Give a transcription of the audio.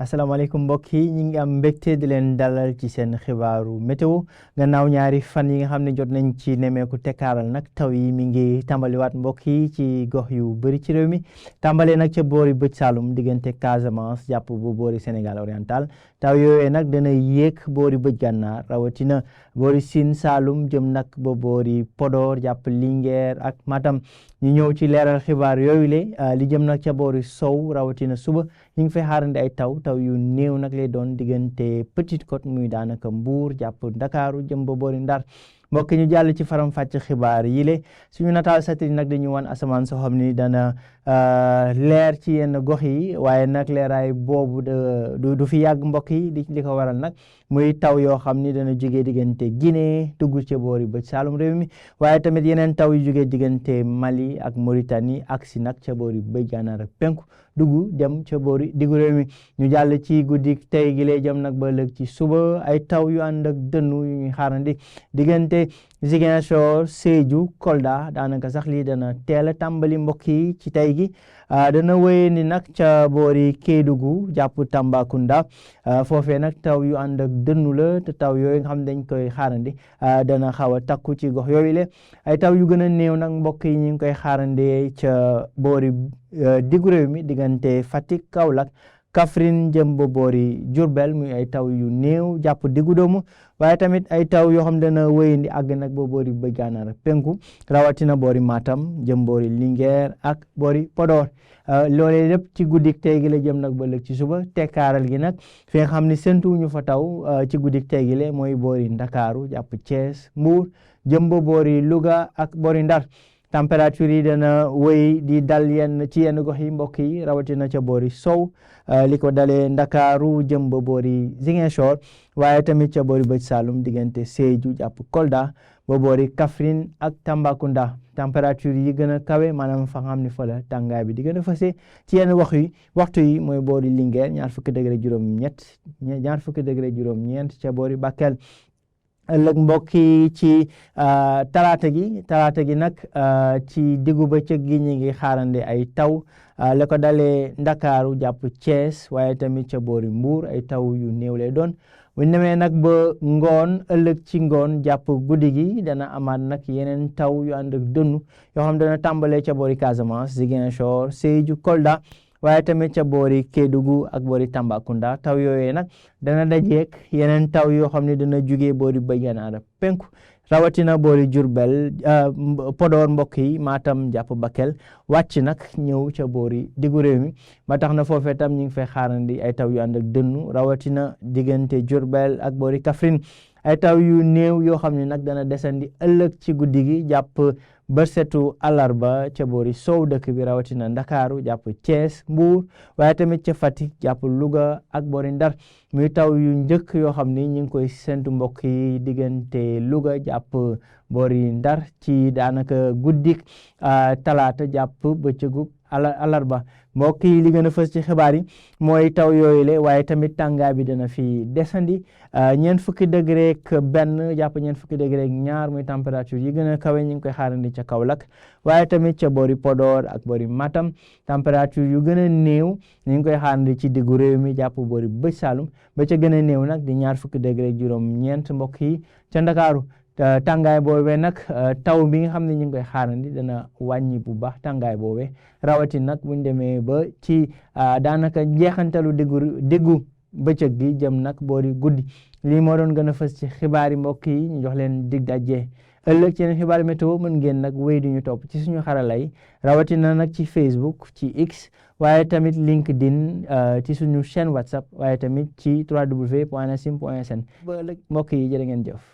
asalaamaaleykum mbokk yi ñu ngi am mbégte di leen dalal ci seen xibaaru météo gannaaw ñaari fan yi nga xam ne jot nañ ci nemeeku tekkaaral nag taw yi mi ngi tàmbaliwaat mbokk yi ci gox yu bëri ci réew mi tàmbalee nag ca boori bëj Saalum diggante Casamance jàpp bu boori Sénégal oriental taw yooyu nag dana yéeg boori bëj Gànnaar rawatina boori Sine Saalum jëm nag ba boori Podor jàpp Linguère ak Matam ñu ñëw ci leeral xibaar yooyu li jëm nag ca boori sow rawatina suba ñu ngi fay xaarandi ay taw yu néew nag lay doon diggante Petite Côte muy daanaka Mbuur jàpp Ndakaaru jëm ba boori Ndar mbokk ñu jàll ci faram fàcc xibaar yi suñu nataal satellite nag dañu wan asamaan soo xam ni dana leer ci yenn gox yi waaye nag leeraay boobu du fi yàgg mbokk yi li ko waral nag muy taw yoo xam ni dana jógee diggante Guinée dugg ci boori bëj Saalum réew mi waaye tamit yeneen taw yu jógee diggante Mali ak Mauritanie ak si nag ca boori bëj Gànnaar ak penku dugg dem ca boori diggu réew mi ñu jàll ci guddi tey gi lay jëm nag ba ëllëg ci suba ay taw yu ànd ak dënnu yu ñuy xaarandi diggante Ziguinchor Sédhiou Kolda daanaka sax lii dana teel a tàmbali mbokk yi ci tey gi dana wéyee ni nag ca boori Kédougou jàpp Tambacounda foofee nag taw yu ànd ak dënnu la te taw yooyu nga xam dañ koy xaarandi dana xaw a takku ci gox yooyu ay taw yu gën a néew nag mbokk yi ñu ngi koy xaarandi ca boori diggu réew mi diggante Fatick Kaolack Kaffrine jëm ba boori Diourbel muy ay taw yu néew jàpp diggu doomu waaye tamit ay taw yoo xam dana wéyandi àgg nag ba boori bëj Gànnaar penku rawatina boori Matam jëm boori Linguère ak boori Podor loolee lépp ci guddik tey gi la jëm nag ba ëllëg ci suba tekkaaral gi nag fi nga xam ni séntuwuñu fa taw ci guddik tey gi la mooy boori Ndakaaru jàpp Thiès Mbour jëm ba boori Louga ak boori Ndar température yi dana wéy di dal ci yenn gox yi mbokk yi rawatina ca boori sow li ko dalee Ndakaaru jëm ba boori Ziguinchor waaye tamit ca boori bëj Saalum diggante Sédhiou jàpp Kolda ba boori Kaffrine ak Tambacounda température yi gën a kawe maanaam fa nga xam ne fa la tàngaay bi di gën a fase ci yenn waxtu yi mooy boori Linguère ñaar fukki degré juróom-ñeent ca boori Bakel ëllëg mbokk yi ci talaata gi nag ci diggu bëccëg gi ñu ngi xaarande ay taw la ko dalee Ndakaaru jàpp Thiès waaye tamit ca boori Mbuur ay taw yu néew lay doon bu ñu demee nag ba ngoon ëllëg ci ngoon jàpp guddi gi dana amaat nag yeneen taw yu ànd ak dënnu yoo xam dana tàmbalee ca boori Casamance Ziguinchor Sédhiou Kolda waaye tamit ca boori Kédougou ak boori Tambacounda taw yooyu nag dana dajeek yeneen taw yoo xam ne dana jugee boori bëj Gànnaar penku rawatina boori Diourbel Podor mbokk yi Matam jàpp Bakel wàcc nag ñëw ca boori diggu réew mi ba tax na foofee tam ñu ngi fay xaarandi ay taw yu ànd ak dënnu rawatina diggante Diourbel ak boori Kaffrine ay taw yu néew yoo xam ne nag dana desandi ëllëg ci guddi gi jàpp ba setu àllarba ca boori sow dëkk bi rawatina Ndakaaru jàpp Thiès Mbuur waaye tamit ca Fatick jàpp Louga ak boori Ndar muy taw yu njëkk yoo xam ni ñu ngi koy sentu mbokk yi diggante Louga jàpp boori Ndar ci daanaka guddik talaata jàpp bëccëgu àllarba mbokk yi li gën a fës ci xibaar yi mooy taw yooyu waaye tamit tàngaay bi dana fi desandi 40 degré ak benn jàpp 40 degré ak ñaar muy température yi gën a kawe ñu ngi koy xaarandi ca Kaolack waaye tamit ca boori Podor ak boori Matam température yu gën a néew ñu ngi koy xaarandi ci diggu réew mi jàpp boori bëj Saalum ba ca gën a néew nag di 20 degré ak juróom-ñeent mbokk yi ca Ndakaaru tàngaay boobee nag taw bi nga xam ne ñu ngi koy xaarandi dana wàññi bu baax tàngaay boobee rawatina nag buñ demee ba ci daanaka njeexantalu diggu bëccëg gi jëm nag boori guddi lii moo doon gën a fës ci xibaari mbokk yi ñu jox leen dig daje ëllëg ci yeneen xibaari météo mën ngeen nag wéy di ñu topp ci suñu xarala yi rawatina nag ci Facebook ci X waaye tamit LinkedIn ci suñu chaîne WhatsApp waaye tamit ci www.nasim.sn ba ëllëg mbokk yi jërë ngeen jëf